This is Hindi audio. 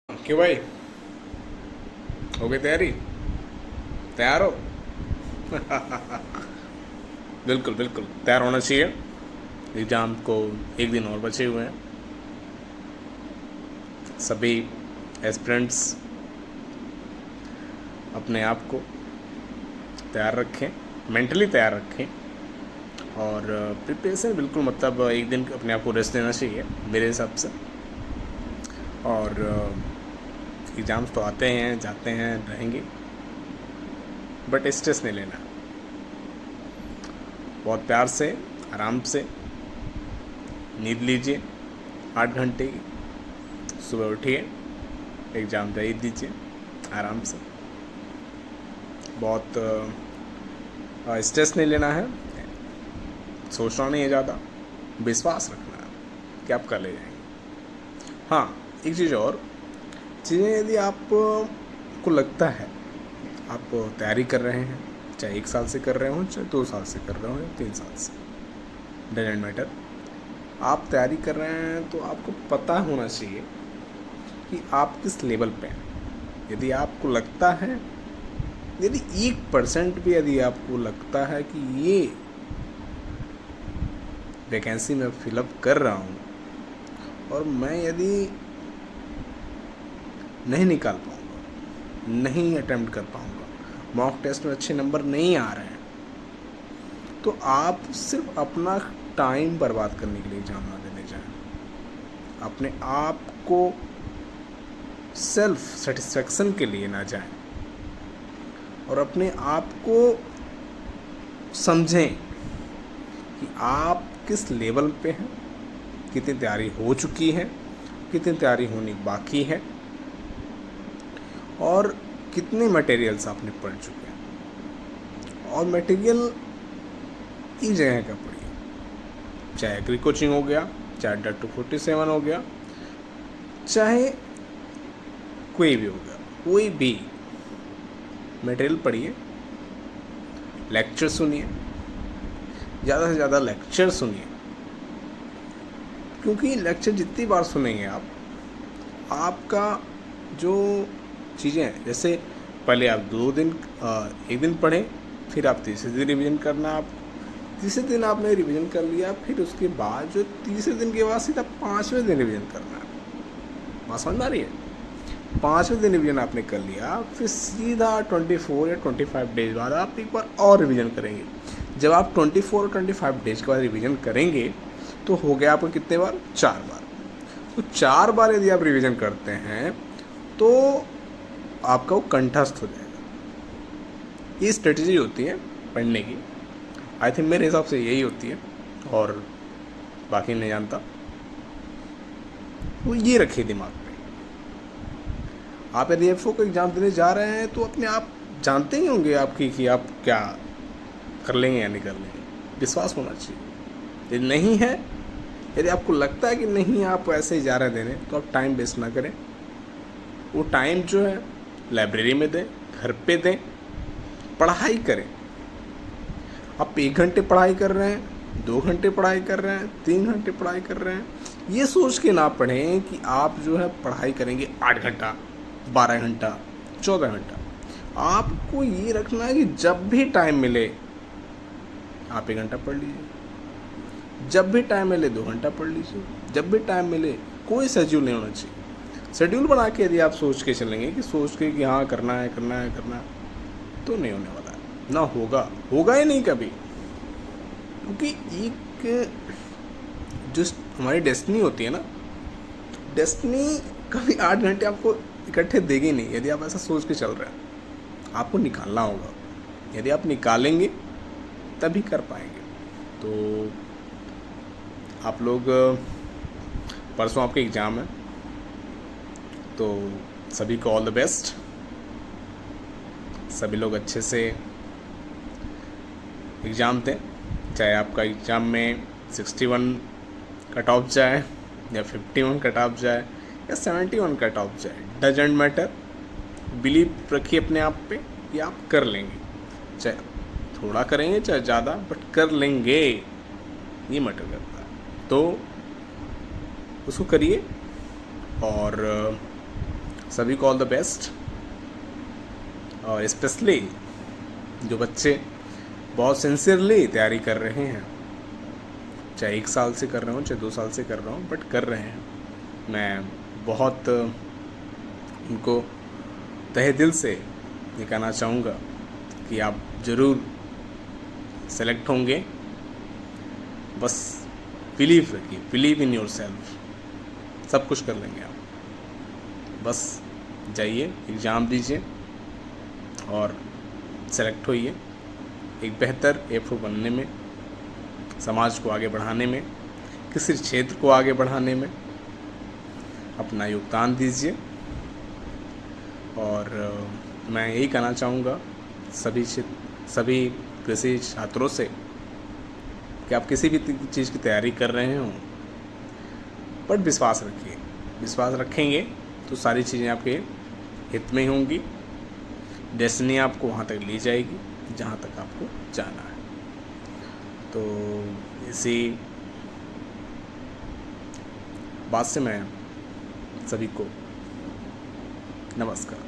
क्यों भाई? हो गई तैयारी? तैयार हो? बिल्कुल बिल्कुल तैयार होना चाहिए। एग्ज़ाम को एक दिन और बचे हुए हैं। सभी एस्पिरेंट्स अपने आप को तैयार रखें, मेंटली तैयार रखें। और प्रिपरेशन बिल्कुल मतलब एक दिन अपने आप को रेस्ट देना चाहिए मेरे हिसाब से। और एग्ज़ाम्स तो आते हैं जाते हैं रहेंगे, बट स्ट्रेस नहीं लेना। बहुत प्यार से आराम से नींद लीजिए 8 घंटे की। सुबह उठिए, एग्ज़ाम दे दीजिए आराम से। बहुत स्ट्रेस नहीं लेना है, सोचना नहीं है ज़्यादा, विश्वास रखना है कि आप कर ले जाएंगे। हाँ, एक चीज़ और, चीज़ें यदि आपको लगता है आप तैयारी कर रहे हैं, चाहे 1 साल से कर रहे हो, चाहे 2 साल से कर रहे हो, या 3 साल से, डजेंट मैटर, आप तैयारी कर रहे हैं तो आपको पता होना चाहिए कि आप किस लेवल पे हैं। यदि आपको लगता है, यदि 1% भी यदि आपको लगता है कि ये वैकेंसी मैं फिलअप कर रहा हूँ और मैं यदि नहीं निकाल पाऊँगा, नहीं अटेम्प्ट कर पाऊँगा, मॉक टेस्ट में अच्छे नंबर नहीं आ रहे हैं, तो आप सिर्फ अपना टाइम बर्बाद करने के लिए एग्ज़ाम ना देने जाएं। अपने आप को सेल्फ सेटिस्फेक्शन के लिए ना जाएं और अपने आप को समझें कि आप किस लेवल पे हैं, कितनी तैयारी हो चुकी है, कितनी तैयारी होनी बाकी है, और कितने मटेरियल्स आपने पढ़ चुके हैं। और मटेरियल की जगह का पढ़िए, चाहे एग्री कोचिंग हो गया, चाहे डॉट 247 हो गया, चाहे कोई भी हो गया, कोई भी मटेरियल पढ़िए, लेक्चर सुनिए, ज़्यादा से ज़्यादा लेक्चर सुनिए। क्योंकि लेक्चर जितनी बार सुनेंगे आप, आपका जो चीज़ें हैं, जैसे पहले आप 2 दिन एक दिन पढ़ें, फिर आप तीसरे दिन रिवीजन करना। आप तीसरे दिन आपने रिवीजन कर लिया, फिर उसके बाद जो तीसरे दिन के बाद सीधा 5वें दिन रिवीजन करना है। बात समझ में आ रही है? 5वें दिन रिवीजन आपने कर लिया, फिर सीधा 24 या 25 डेज बाद आप एक बार और रिवीजन करेंगे। जब आप 24 और 25 डेज के बाद रिवीजन करेंगे तो हो गया आपको कितने बार? 4 बार। तो 4 बार यदि आप रिवीजन करते हैं तो आपका वो कंठस्थ हो जाएगा। ये स्ट्रेटजी होती है पढ़ने की, आई थिंक मेरे हिसाब से यही होती है, और बाकी नहीं जानता। तो ये रखिए दिमाग में। आप यदि एफ को एग्ज़ाम देने जा रहे हैं तो अपने आप जानते ही होंगे आपकी कि आप क्या कर लेंगे या नहीं कर लेंगे। विश्वास होना चाहिए। यदि नहीं है, यदि आपको लगता है कि नहीं आप ऐसे ही जा रहे हैं देने, तो आप टाइम वेस्ट ना करें। वो टाइम जो है लाइब्रेरी में दें, घर पे दें, पढ़ाई करें। आप 1 घंटे पढ़ाई कर रहे हैं, 2 घंटे पढ़ाई कर रहे हैं, 3 घंटे पढ़ाई कर रहे हैं, ये सोच के ना पढ़ें कि आप जो है पढ़ाई करेंगे 8 घंटा, 12 घंटा, 14 घंटा। आपको ये रखना है कि जब भी टाइम मिले आप 1 घंटा पढ़ लीजिए, जब भी टाइम मिले 2 घंटा पढ़ लीजिए, जब भी टाइम मिले। कोई शेड्यूल नहीं होना चाहिए। शेड्यूल बना के यदि आप सोच के चलेंगे कि सोच के कि हाँ करना है करना है करना है, तो नहीं होने वाला है, ना होगा ही नहीं कभी। क्योंकि एक जो हमारी डेस्टिनी होती है ना, डेस्टिनी कभी 8 घंटे आपको इकट्ठे देगी नहीं यदि आप ऐसा सोच के चल रहे हैं। आपको निकालना होगा, यदि आप निकालेंगे तभी कर पाएंगे। तो आप लोग, परसों आपके एग्ज़ाम है, तो सभी को ऑल द बेस्ट। सभी लोग अच्छे से एग्ज़ाम दें, चाहे आपका एग्ज़ाम में 61 कट ऑफ जाए या 51 कट ऑफ जाए या 71 कट ऑफ जाए, डजेंट मैटर। बिलीव रखिए अपने आप पे कि आप कर लेंगे, चाहे थोड़ा करेंगे चाहे ज़्यादा, बट कर लेंगे, ये मैटर करता है। तो उसको करिए और सभी को ऑल द बेस्ट। और स्पेशली जो बच्चे बहुत सिंसियरली तैयारी कर रहे हैं, चाहे 1 साल से कर रहे हो, चाहे 2 साल से कर रहा हूँ, बट कर रहे हैं, मैं बहुत उनको तहे दिल से ये कहना चाहूँगा कि आप ज़रूर सेलेक्ट होंगे। बस बिलीव रखिए, बिलीव इन योर सेल्फ, सब कुछ कर लेंगे आप। बस जाइए, एग्ज़ाम दीजिए और सेलेक्ट होइए। एक बेहतर एफओ बनने में, समाज को आगे बढ़ाने में, किसी क्षेत्र को आगे बढ़ाने में अपना योगदान दीजिए। और मैं यही कहना चाहूँगा सभी कृषि छात्रों से कि आप किसी भी चीज़ की तैयारी कर रहे हो, बट विश्वास रखिए। विश्वास रखेंगे तो सारी चीज़ें आपके हित में ही होंगी। डेस्टिनी आपको वहाँ तक ले जाएगी जहाँ तक आपको जाना है। तो इसी बात से मैं सभी को नमस्कार।